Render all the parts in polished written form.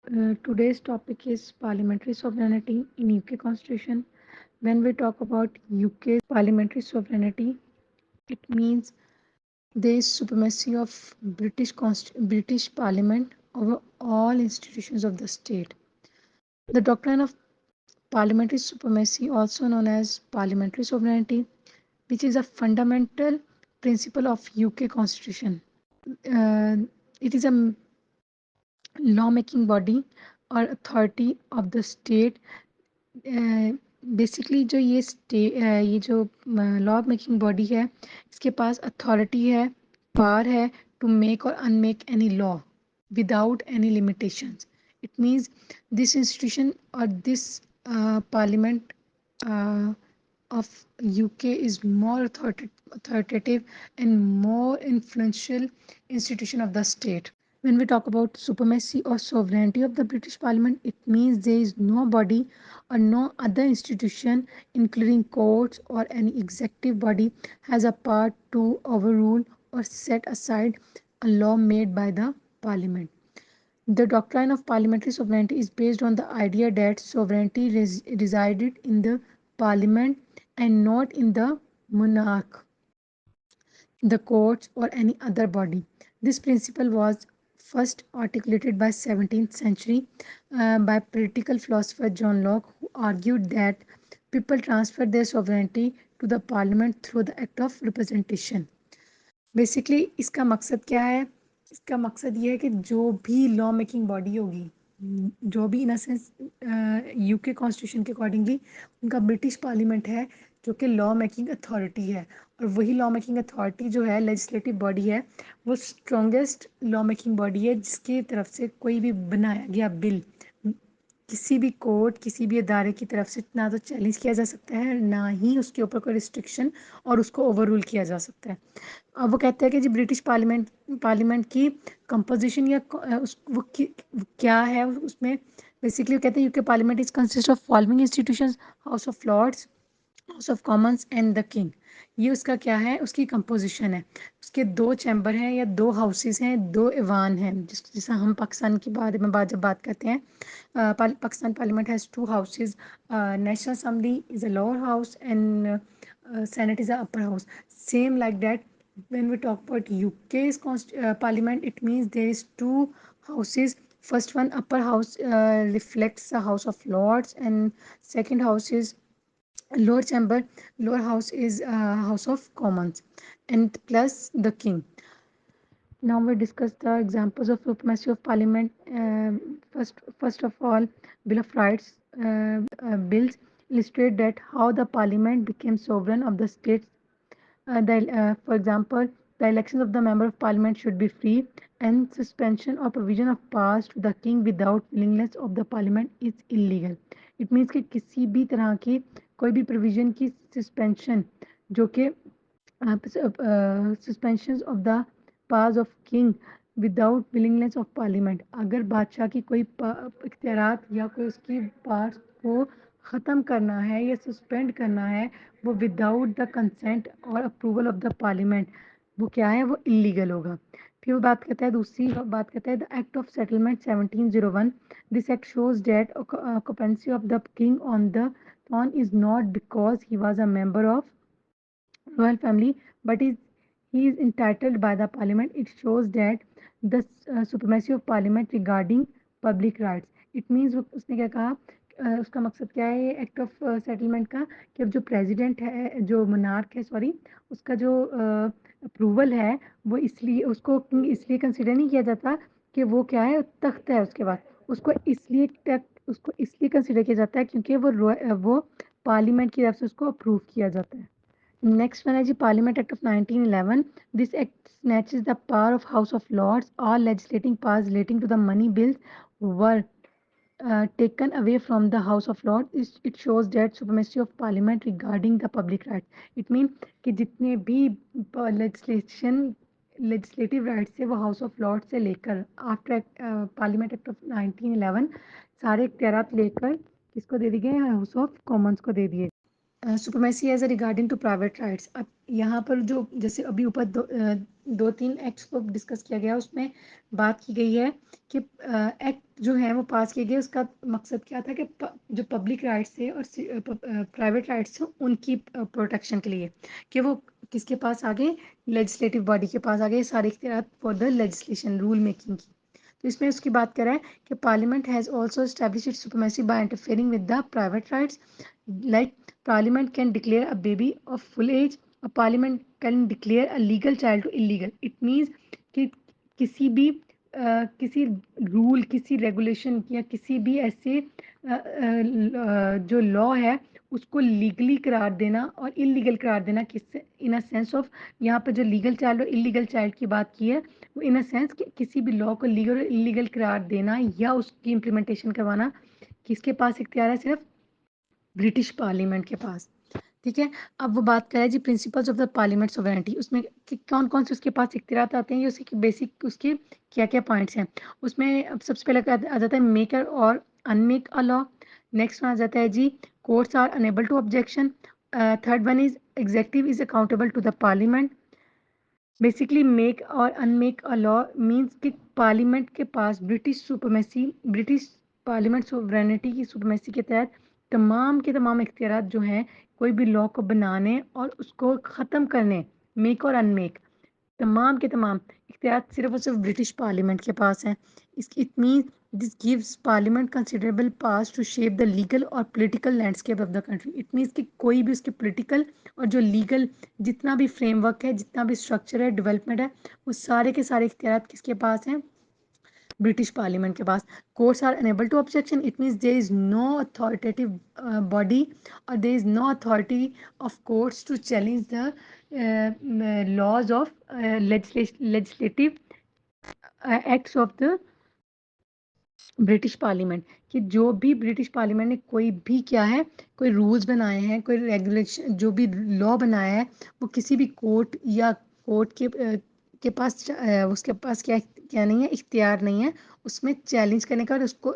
Today's topic is parliamentary sovereignty in UK Constitution. When we talk about UK's parliamentary sovereignty, it means there is supremacy of British Parliament over all institutions of the state. The doctrine of parliamentary supremacy, also known as parliamentary sovereignty, which is a fundamental principle of UK Constitution. Uh, it is a lawmaking body or authority of the state. Basically जो ये जो law making body है, इसके पास authority है, power है to make और unmake any law without any limitations. It means this institution और this parliament of UK is more authoritative and more influential institution of the state. When we talk about supremacy or sovereignty of the British Parliament, it means there is no body or no other institution, including courts or any executive body, has a power to overrule or set aside a law made by the Parliament. The doctrine of parliamentary sovereignty is based on the idea that sovereignty resided in the Parliament and not in the monarch, the courts, or any other body. This principle was first articulated by 17th century by political philosopher John Locke, who argued that people transferred their sovereignty to the parliament through the act of representation. Basically इसका मकसद क्या है? इसका मकसद ये है कि जो भी लॉ मेकिंग बॉडी होगी, जो भी इन सेंस यूके कॉन्स्टिट्यूशन के अकॉर्डिंगली उनका ब्रिटिश पार्लियामेंट है जो कि लॉ मेकिंग अथॉरिटी है, और वही लॉ मेकिंग अथॉरिटी जो है लेजिस्लेटिव बॉडी है, वो स्ट्रॉन्गेस्ट लॉ मेकिंग बॉडी है जिसकी तरफ से कोई भी बनाया गया बिल किसी भी कोर्ट, किसी भी अदारे की तरफ से ना तो चैलेंज किया जा सकता है, ना ही उसके ऊपर कोई रिस्ट्रिक्शन और उसको ओवररूल किया जा सकता है. अब वो कहते हैं कि जी ब्रिटिश पार्लियामेंट की कंपोजिशन या वो क्या है उसमें. बेसिकली वो कहते हैं UK parliament is consist of following institutions: House of Lords, House of Commons and the king. ये उसका क्या है, उसकी कंपोजिशन है. उसके दो चैम्बर हैं या दो हाउसेस हैं, दो ईवान हैं. जैसा हम पाकिस्तान के बारे में जब बात करते हैं, Pakistan parliament has to houses. National assembly is a lower house and Senate is the upper house. Same like that, when we talk about UK's parliament, it means there is two houses. First one, upper house, reflects the House of Lords, and second house is lower chamber. Lower house is House of Commons, and plus the king. Now we discuss the examples of supremacy of parliament. First of all, Bill of Rights bills illustrate that how the parliament became sovereign of the states. For example, the elections of the member of parliament should be free, and suspension or provision of powers to the king without willingness of the parliament is illegal. It means कि किसी भी तरह की कोई भी provision की suspension जो कि suspensions of the powers of king without willingness of parliament. अगर बादशाह की कोई इख्तियारात या कोई उसकी पावर्स को ख़त्म करना है या सस्पेंड करना है, वो विदाउट द कंसेंट और अप्रूवल ऑफ द पार्लियामेंट, वो क्या है, वो इलीगल होगा. फिर वो बात करता है, दूसरी बात करता है the Act of Settlement 1701. This act shows that occupancy of the king on the throne is not because he was a member of royal family, but he is entitled by the parliament. It shows that the supremacy of parliament regarding public rights. It means उसने क्या कहा, उसका मकसद क्या है act of settlement का, कि अब जो प्रेसिडेंट है, जो मोनार्क है, सॉरी, उसका जो अप्रूवल है, वो इसलिए उसको इसलिए कंसिडर नहीं किया जाता कि वो क्या है, तख्त है उसके बाद. उसको इसलिए कंसिडर किया जाता है क्योंकि वो पार्लियामेंट की तरफ से उसको अप्रूव किया जाता है. Next one is the Parliament Act of 1911. This act snatches the power of House of Lords. All legislating powers relating to the money bills were taken away from the House of Lords. It shows that supremacy of Parliament regarding the public rights. It means कि जितने भी legislative rights थे वो house of Lord से लेकर after parliament act of 1911 सारे इख्तियारात लेकर किसको दे दिए गए, हाउस ऑफ कॉमन्स को दे दिए. Supremacy as regarding to private rights. अब यहाँ पर जो जैसे अभी ऊपर 2-3 एक्ट्स को डिस्कस किया गया, उसमें बात की गई है कि एक्ट जो है वो पास किए गए, उसका मकसद क्या था कि जो पब्लिक राइट्स थे और प्राइवेट राइट्स थे उनकी प्रोटेक्शन के लिए, कि वो किसके पास आ गए, लेजिस्लेटिव बॉडी के पास आ गए सारे इख्तियार for the legislation rule making की। तो इसमें उसकी बात कर रहा है कि parliament has also establish its supremacy by interfering with the private rights, like parliament can declare a baby of full age, और parliament can declare a legal child to illegal. It means कि किसी भी किसी rule, किसी regulation या किसी भी ऐसे जो लॉ है उसको लीगली करार देना और इलीगल करार देना, किससे, इन अ सेंस ऑफ, यहाँ पर जो लीगल चाइल्ड और इलीगल चाइल्ड की बात की है वो इन अ सेंस कि किसी भी लॉ को लीगल और इलीगल करार देना या उसकी इम्प्लीमेंटेशन करवाना किसके पास इख्तियार है, सिर्फ ब्रिटिश पार्लियामेंट के पास। ठीक है, अब वो बात करें जी principles of the parliament sovereignty, उसमें कौन कौन से उसके पास इख्तियार आते हैं, ये उसके बेसिक उसके क्या क्या पॉइंट्स हैं। उसमें अब सबसे पहले आ जाता है मेकर और अनमेक अ लॉ। नेक्स्ट आ जाता है जी courts are unable to objection. Third one is executive is accountable to the parliament. Basically make और अनमेक अ लॉ मीन्स कि पार्लियामेंट के पास British supremacy, British parliament sovereignty की सुपरमेसी के तहत तमाम के तमाम इख्तियार जो हैं कोई भी लॉ को बनाने और उसको ख़त्म करने, मेक और अनमेक, तमाम के तमाम इख्तियार सिर्फ और सिर्फ ब्रिटिश पार्लियामेंट के पास हैं। It means this gives parliament considerable powers to shape the legal और political landscape of the country. It means कि कोई भी उसके पॉलिटिकल और जो लीगल जितना भी फ्रेमवर्क है, जितना भी स्ट्रक्चर है, डेवलपमेंट है, वो सारे के सारे इख्तियार किसके पास हैं, ब्रिटिश पार्लियामेंट के पास। Courts are unable to objection, it means there is no authoritative body और there is no authority of courts to challenge the laws of legislative acts of the British parliament. कि जो भी British parliament ने कोई भी क्या है, कोई रूल्स बनाए हैं, कोई रेगुलेशन, जो भी लॉ बनाया है, वो किसी भी कोर्ट या कोर्ट के पास उसके पास क्या क्या नहीं है, इख्तियार नहीं है उसमें चैलेंज करने का और उसको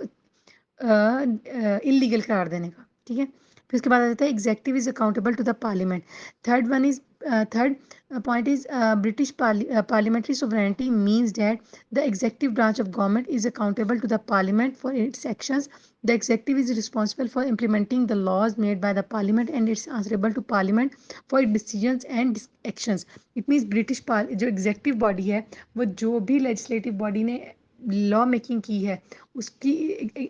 इलीगल करार देने का। ठीक है, फिर उसके बाद आ जाता है executive is accountable to the parliament. Third one is third point is British parliamentary sovereignty means that the executive branch of government is accountable to the parliament for its actions. The executive is responsible for implementing the laws made by the parliament and it's answerable to parliament for its decisions and actions. It means British जो executive body है वो जो भी legislative body ने law making की है उसकी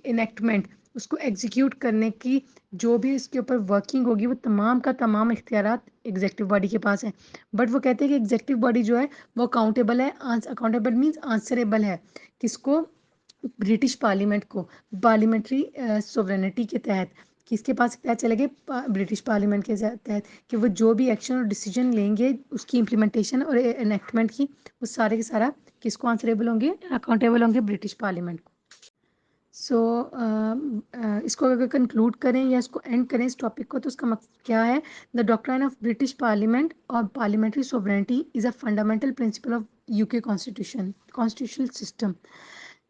enactment, उसको एग्जीक्यूट करने की जो भी इसके ऊपर वर्किंग होगी वो तमाम का तमाम इख्तियारात एग्जेक्टिव बॉडी के पास है। बट वो कहते हैं कि एग्जेक्टिव बॉडी जो है वो अकाउंटेबल है, अकाउंटेबल मीन्स आंसरेबल है किसको, ब्रिटिश पार्लियामेंट को, पार्लियामेंट्री सोवरेनिटी के तहत। किसके पास इख्तियार चले गए, ब्रिटिश पार्लियामेंट के तहत, कि वो जो भी एक्शन और डिसीजन लेंगे उसकी इम्प्लीमेंटेशन और एनेक्टमेंट की, वो सारे के सारा किसको आंसरेबल होंगे, अकाउंटेबल होंगे ब्रिटिश पार्लियामेंट को। सो इसको अगर कंक्लूड करें या इसको एंड करें इस टॉपिक को, तो उसका मकसद क्या है, the doctrine of British parliament और parliamentary sovereignty is a fundamental principle of UK constitutional system,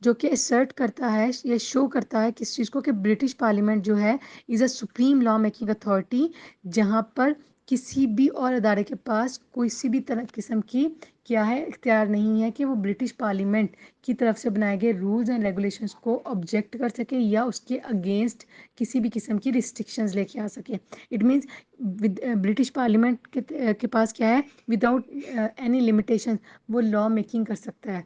जो कि असर्ट करता है, ये शो करता है किस चीज़ को, कि ब्रिटिश पार्लियामेंट जो है is a supreme law making authority, जहाँ पर किसी भी और अदारे के पास कोई सी भी तरह किस्म की क्या है, इख्तियार नहीं है कि वो ब्रिटिश पार्लियामेंट की तरफ से बनाए गए रूल्स एंड रेगुलेशंस को ऑब्जेक्ट कर सके या उसके अगेंस्ट किसी भी किस्म की रिस्ट्रिक्शंस लेके आ सके। इट मीन्स ब्रिटिश पार्लियामेंट के पास क्या है, विदाउट एनी लिमिटेशन वो लॉ मेकिंग कर सकता है।